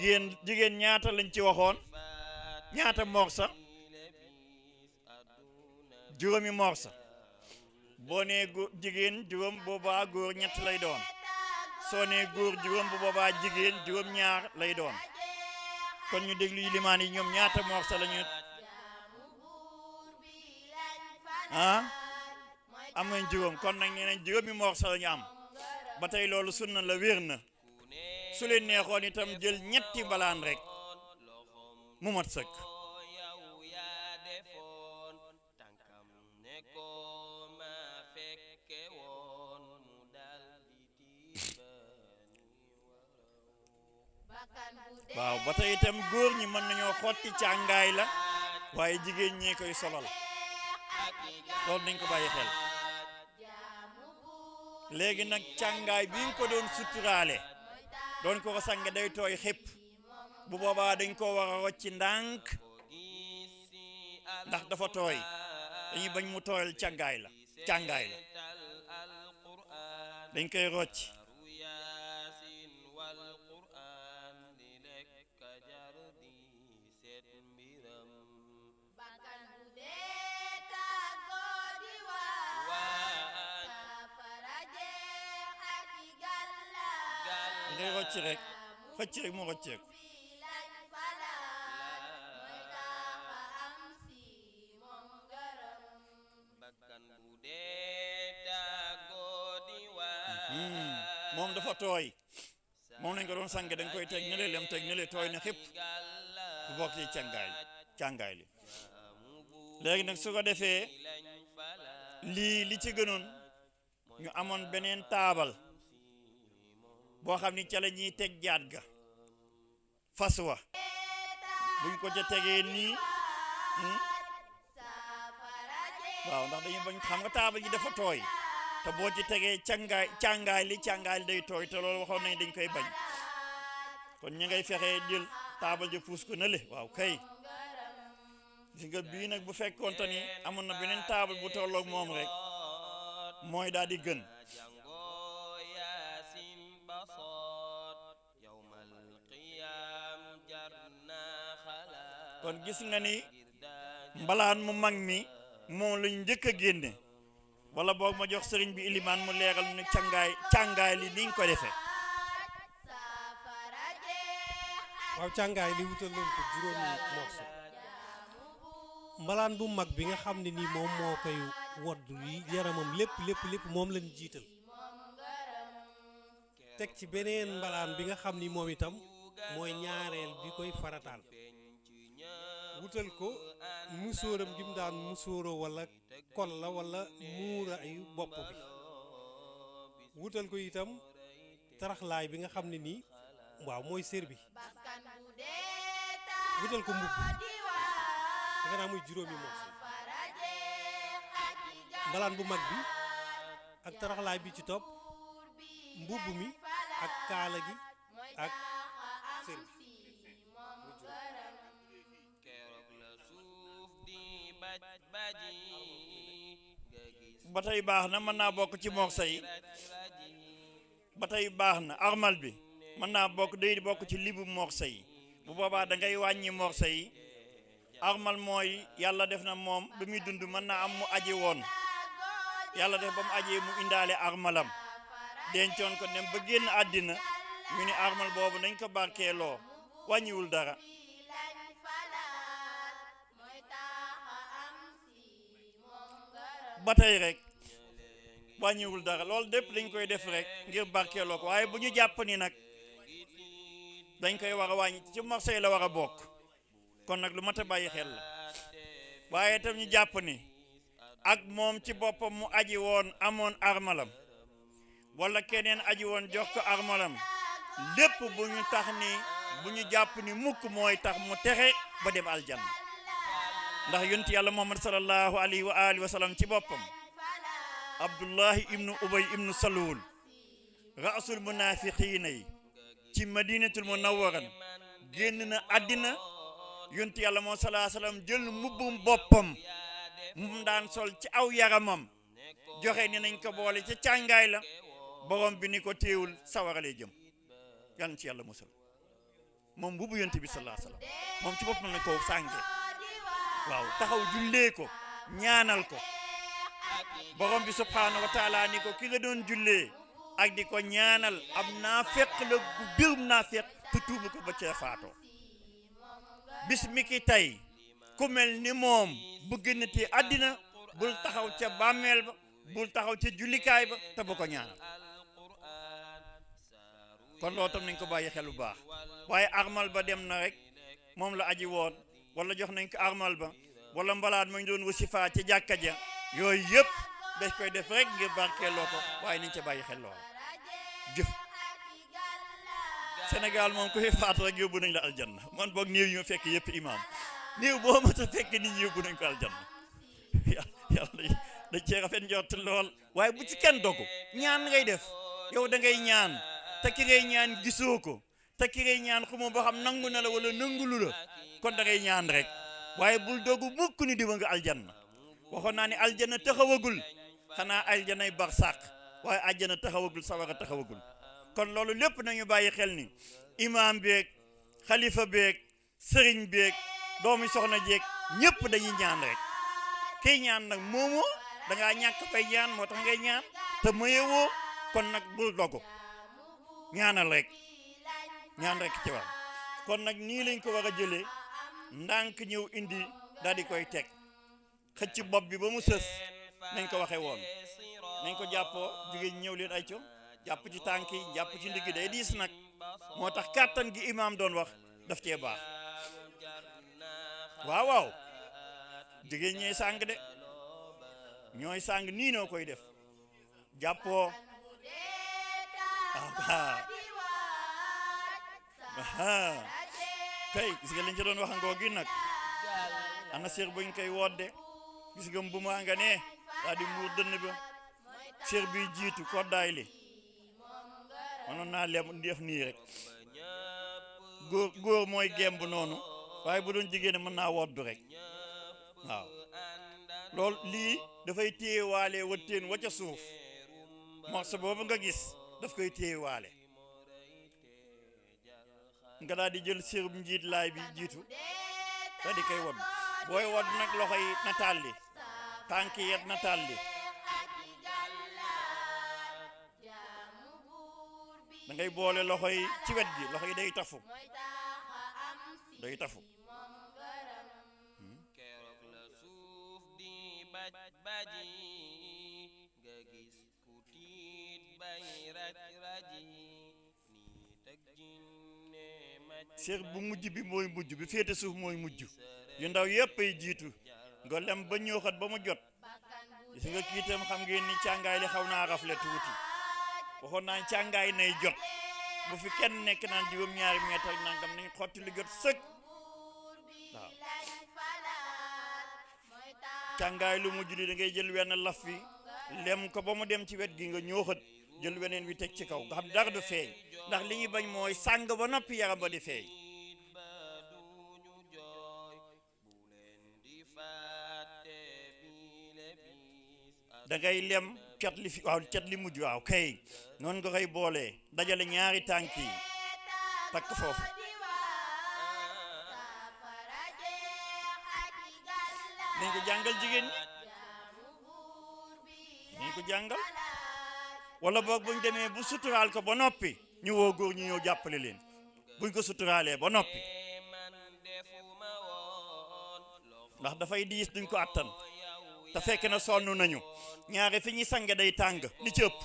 jigéen ñaata lañ ci waxoon ñaata morsa juróomi morsa boo nee jigéen juróom boobaa góor ñett lay doon soo nee góor juróom bu boobaa jigéen juróom ñaar lay doon kon ñu déglu limaan yi ñoom ñaata morsa lañu am nañ juróom kon nag nee nañ juróomi morsa lañu am ba tey loolu sunna la wér na su leen neexoon itam jël ñetti mbalaan rek mu mat sëkk waaw ba tey itam góor ñi mën nañoo xotti càngaay la waaye jigéen ñee koy solal loolu nañ ko bàyyi xel léegi nag càngaay bi nga ko doon suturaale doon ko sange day tooy xépp bu boobaa dañ ko war a rocci ndànk ndax dafa tooy dañuy bañ mu tooyal càngaay la dañ koy rocc ngay rocc rek xëcc rek mu rocceeku moom dafa tooy moom lañ ko doon sange dañ koy teg ne lem teg ne le tooy na xépp bu bokk ci càngaay li léegi nag su ko defee li ci gënoon ñu amoon beneen taabal boo xam ni ca la ñuy teg jaat ga fas wa buñ ko ca tegee nii waaw ndax dañuy bañ xam nga taabal ji dafa tooy te boo ci tegee càngaay li day tooy te loolu waxoon nañ dañ koy bañ kon ña ngay fexee jël taabal ji puus ko na le waaw kay gis nga bii nag bu fekkoonte ni amoon na beneen taabal bu tolloog moom rek mooy daal di gën kon gis nga ni mbalaan mu mag mi moom lañ njëkk a génne wala boog ma jox sëriñ bi ilimaan mu leeral ni càngaay li niñ ko defee waaw càngaay li wutal nañ ko juróomi morso mbalaan bu mag bi nga xam ne nii moom moo koy wodd yi yaramam lépp moom lañ jiital teg ci beneen mbalaan bi nga xam ni moom itam mooy ñaareel bi koy farataal wutal ko musóoram gi mu daan musóoroo wala kol la wala muura ay bopp bi wutal ko itam taraxlaay bi nga xam ne nii waaw mooy sér bi wutal ko mbubb defe naa muy juróomi morso mbalaan bu mag bi ak taraxlaay bi ci topp mbubb mi ak kaala gi ak sér bi ba tey baax na mën naa bokk ci morso yi ba tey baax na armal bi mën naa bokk ci libu morso yi bu boobaa da ngay wàññi morso yi armal mooy yàlla def na moom ba muy dund mën naa am mu aji woon yàlla def ba mu ajee mu indaale armalam dencoon ko dem ba génn àddina ñu ni armal boobu nañ ko barkeeloo wàññiwul dara ba tey rek wàññiwul dara loolu dépp dañ koy def rek ngir barkeeloo ko waaye bu ñu jàpp ni nag dañ koy war a wàññi ci morso yi la war a bokk kon nag lu mat a bàyyi xel la waaye tam ñu jàpp ni ak moom ci boppam mu aji woon amoon armalam wala keneen aji woon jox ko armalam lépp bu ñu tax ni bu ñu jàpp ni mukk mooy tax mu texe ba dem aljanna ndax yonent yàlla muhammad sallallahu alayhi wa alihi wa sallam ci boppam abdullahi ibnu ubay ibnu salul raasul munafiqiina yi ci madinatul munawwaran génn na àddina yonent yàlla moo sallallahu alayhi wa sallam jël mbubbum boppam mu daan sol ci aw yaramam joxe ni nañ ko boole ci càngaay la borom bi ni ko téewul sawarale jëm yàlla ci yàlla musal moom mbubu yonent bi sallallahu alayhi wasallam moom ci boppam na ko sànge waaw taxaw jullee ko ñaanal ko borom bi subhanahu wa taala ni ko ki nga doon jullee ak di ko ñaanal am naa fekk la gu birum naa fekk te tuubu ko ba cee faatoo bis mi ki tey ku mel ni moom bu génnatee àddina bul taxaw ca bàmmeel ba bul taxaw ca jullikaay ba te bu ko ñaanal kon loolu tam nañ ko bàyyi xel bu baax waaye armal ba dem na rek moom la aji woon wala jox nañ ko armal ba wala mbalaat ma ñu doon wasifa ca jàkka ja yooyu yëpp dañ koy def rek ngir barkeeloo ko waaye nañ ca bàyyi xel lool jëf Sénégal moom ku fi faatu rek yóbbu nañ la aljanna man boog néew yi ma fekk yëpp imam néew boo ma ta fekk nit ñi yóbbu nañ ko aljanna yàlla dañ cee rafet njort lool waaye bu ci kenn dogu ñaan ngay def yow da ngay ñaan te ki ngay ñaan gisoo ko te ki ngay ñaan xumoo ba xam nangu na la wala nangulu la kon da ngay ñaan rek waaye bul dogu mukk ni diwa nga aljanna waxoon naa ne aljanna taxawagul xanaa aljanay barsàq waaye aljanna taxawagul sawara taxawagul kon loolu lépp nañu bàyyi xel ni imaam beeg xalifa beeg sëriñ beeg doomi soxna jeeg ñëpp dañuy ñaan rek kii ñaan nag moomoo dangaa ñàkk fay ñaan moo tax ngay ñaan te mayewoo kon nag bul dogu ñaanal rek ñaan rek ci war kon nag nii lañ ko war a jëlee ndànk ñëw indi daal di koy teg xëcc bopp bi ba mu sës nañ ko waxe woon nañ ko jàppoo jigéen ñëw leen ay co jàpp ci tànk yi jàpp ci ndigg day diis nag moo tax kàttan gi imaam doon wax daf cee baax waaw waaw jigéen ñooy sàng de ñooy sàng nii noo koy def jàppoo kay gis nga liñ ci doon wax ngoo gi nag ana sér buñ koy wodde gis nga bu maa nga ne daal di muur dënn ba sér bi jiitu koddaay li manoon naa lem def nii rek góor mooy gemb noonu waaye bu doon jigéen mën naa woddu rek waaw loolu lii dafay téyewaale wëttéen wa ca suuf morso boobu nga gis daf koy téyewaale nga daal di jël sérum njiit laay bi jiitu daal di koy wodd booy wodd nag loxo yi na tàlli tànk yet na tàlli da ngay boole loxo yi ci wet gi loxo yi day tafu sér bu mujj bi mooy mujj bi féete suuf mooy mujj yu ndaw yépp ay jiitu nga lem ba ñëwaat ba mu jot gis nga kiitam xam ngeen ni càngaay li xaw naa rafle tuuti waxoon naa càngaay nay jot bu fi kenn nekk naan juróom-ñaari mètre ak nangam nañ xotti lu jot sëkk waaw càngaay lu mujj li da ngay jël wenn laf wi lem ko ba mu dem ci wet gi nga ñëwaat jël weneen wi teg ci kaw nga xam dara du feeñ ndax li ñuy bañ mooy sàng ba noppi yaram ba di feeñ da ngay lem cat li fi waaw cat li mujj waaw kay noonu nga koy boolee dajale ñaari tànk yi takk foofu nañ ko jàngal jigéen ñi nañ ko jàngal wala boog buñ demee bu suturaal ko ba noppi ñu woo góor ñu ñëw jàppale leen buñ ko suturaalee ba noppi ndax dafay diis duñ ko attan te fekk na sonn nañu ñaare fi ñuy sange day tàng li ci ëpp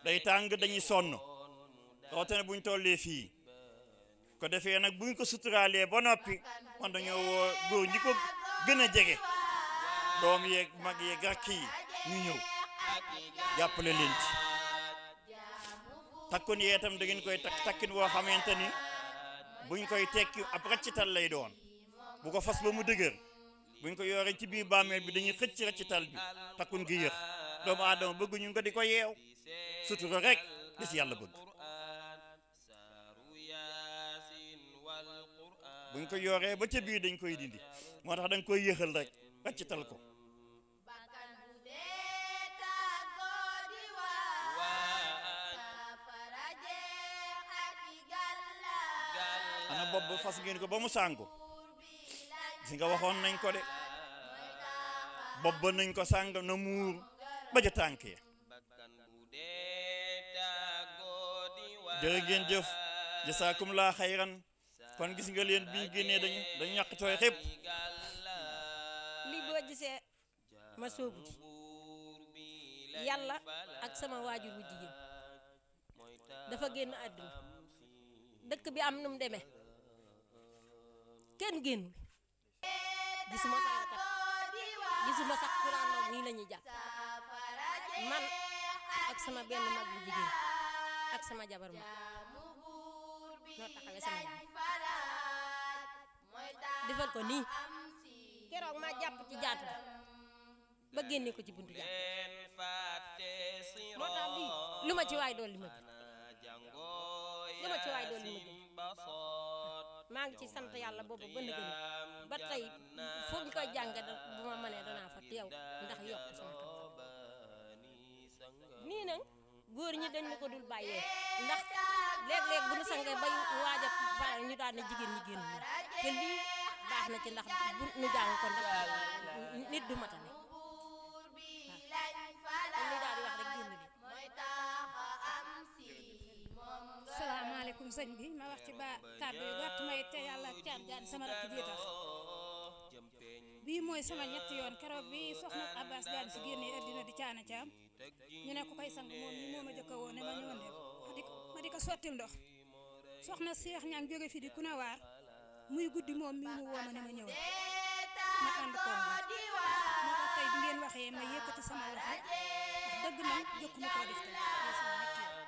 day tàng dañuy sonn rawatina buñ tollee fii ko defee nag buñ ko suturaalee ba noppi man dañoo woo góor ñi ko gën a jege doom yeeg mag yeeg rakk yi ñu ñëw jàppale leen ci takkun yee itam da ngeen koy takkin woo xamante ni buñ koy tekki ab raccital lay doon bu ko fas ba mu dëgër buñ ko yooree ci biir bàmmeel bi dañuy xëcc raccital bi takkun gi yëx doomu aadama bëgg ñu nga di ko yeew sutura rek di ci yàlla bëgg buñ ko yooree ba ca biir dañ koy dindi moo tax dañ koy yëxal rek raccital ko ana bopp fas ngeen ko ba mu sàngu gis nga waxoon nañ ko de bopp ba nañ ko sàng na muur ba ja tànk ya jërë ngeen jëf jasaakum laa xayran kon gis nga leen biñ génnee dañu ñàkk tooy xépp lii boo gisee ma soobu ji yàlla ak sama waajur wu jigéen dafa génn àdduna dëkk bi am nu mu demee kenn génnul gisuma saarakat gisuma sax kuraan mag nii la ñuy jàpp man ak sama benn mag bu jigéen ak sama jabar ma noo taxawee sama yaay defal ko nii keroog ma jàpp ci jaatu ba génne ko ci buntu jàpp moo tax bii lu ma ci waay dool li ma lu ma ci waay dool li ma maa ngi ci sant yàlla boobu ba ndëgën ba tey foo ñu koy jàng bu ma mënee danaa fa teew ndax yokk sama xam-xam nii nag góor ñi dañ ma ko dul bàyyee ndax léeg-léeg bu ñu sangee bay waaj a pare ñu daan ne jigéen ñi génn te lii baax na ci ndax bu ñu jàng ko ndax nit du matale waaw li daal di wax rek génn leen. salaamaaleykum sëñ bi ma wax ci ba kàddu yu gàtt may te yàlla ak caat gaan sama rakk ji tax bii mooy sama ñetti yoon keroog bi soxna Abbas gaan si génnee addina di caana caam ñu ne ko koy sang moom mi moo ma jëkka woo ne ma ñëwoon ma di ko sottil ndox soxna Seex ñang jóge fi di ku ne waar muy guddi moom mi mu woo ma ne ma ñëwoon ma ànd ko moo tax tey bi ngeen waxee ma yëkkati sama loxo wax dëgg man jokkuma koo def tey mooy sama ñetti yoon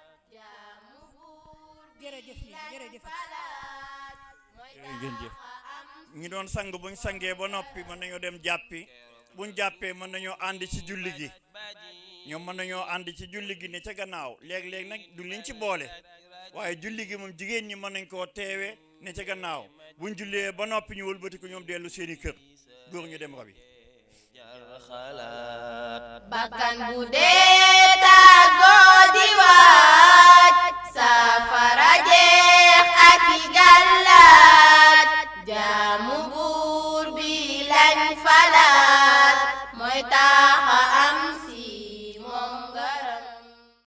jërëjëf li jërëjëf ngeen jëf ñi doon sang buñ sangee ba noppi mën nañoo dem jàppi buñ jàppee mën nañoo ànd ci julli gi ñoom mën nañoo ànd ci julli gi ne ca gannaaw léeg-léeg nag du liñ ci boole waaye julli gi moom jigéen ñi mën nañ koo teewe ne ca gannaaw buñ jullee ba noppi ñu wëlbati ko ñoom dellu seeni kër góor ñu dem rabi bakkan bu dee